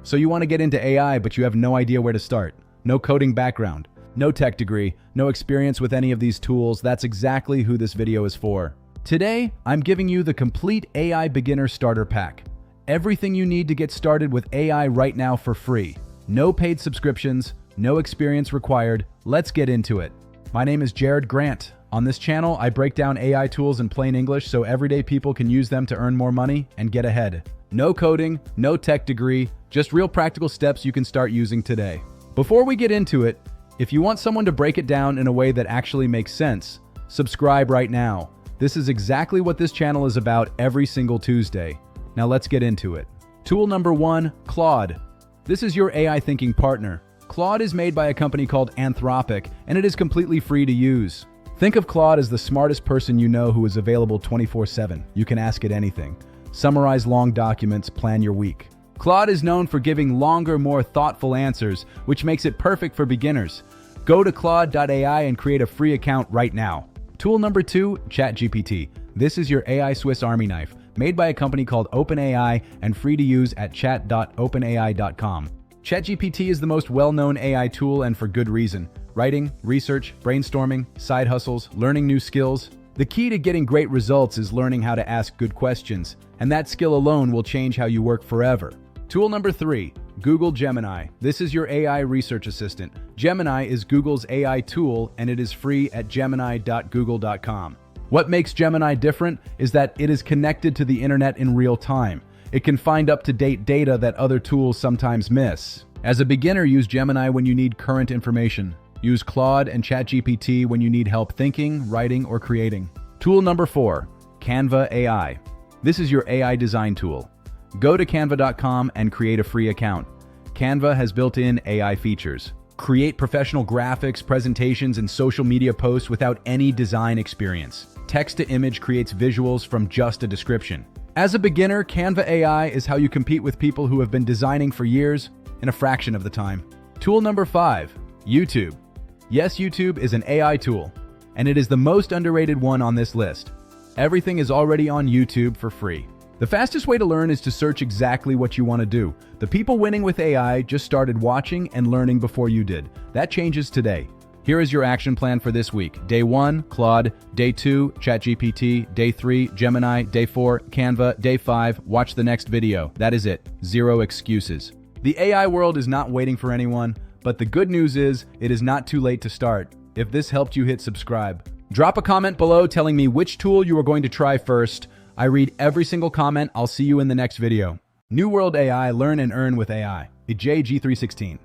So you want to get into AI, but you have no idea where to start. No coding background, no tech degree, no experience with any of these tools. That's exactly who this video is for. Today, I'm giving you the complete AI beginner starter pack. Everything you need to get started with AI right now for free. No paid subscriptions, no experience required. Let's get into it. My name is Jared Grant. On this channel, I break down AI tools in plain English so everyday people can use them to earn more money and get ahead. No coding, no tech degree, just real practical steps you can start using today. Before we get into it, if you want someone to break it down in a way that actually makes sense, subscribe right now. This is exactly what this channel is about every single Tuesday. Now let's get into it. Tool number 1, Claude. This is your AI thinking partner. Claude is made by a company called Anthropic, and it is completely free to use. Think of Claude as the smartest person you know who is available 24/7. You can ask it anything. Summarize long documents, plan your week. Claude is known for giving longer, more thoughtful answers, which makes it perfect for beginners. Go to claude.ai and create a free account right now. Tool number 2, ChatGPT. This is your AI Swiss Army knife, made by a company called OpenAI and free to use at chat.openai.com. ChatGPT is the most well-known AI tool, and for good reason. Writing, research, brainstorming, side hustles, learning new skills. The key to getting great results is learning how to ask good questions, and that skill alone will change how you work forever. Tool number 3, Google Gemini. This is your AI research assistant. Gemini is Google's AI tool, and it is free at gemini.google.com. What makes Gemini different is that it is connected to the internet in real time. It can find up-to-date data that other tools sometimes miss. As a beginner, use Gemini when you need current information. Use Claude and ChatGPT when you need help thinking, writing, or creating. Tool number 4, Canva AI. This is your AI design tool. Go to canva.com and create a free account. Canva has built-in AI features. Create professional graphics, presentations, and social media posts without any design experience. Text-to-image creates visuals from just a description. As a beginner, Canva AI is how you compete with people who have been designing for years in a fraction of the time. Tool number 5, YouTube. Yes, YouTube is an AI tool, and it is the most underrated one on this list. Everything is already on YouTube for free. The fastest way to learn is to search exactly what you want to do. The people winning with AI just started watching and learning before you did. That changes today. Here is your action plan for this week. Day 1, Claude. Day 2, ChatGPT. Day 3, Gemini. Day 4, Canva. Day 5, watch the next video. That is it. Zero excuses. The AI world is not waiting for anyone, but the good news is it is not too late to start. If this helped you, hit subscribe. Drop a comment below telling me which tool you are going to try first. I read every single comment. I'll see you in the next video. New World AI, learn and earn with AI. JG316.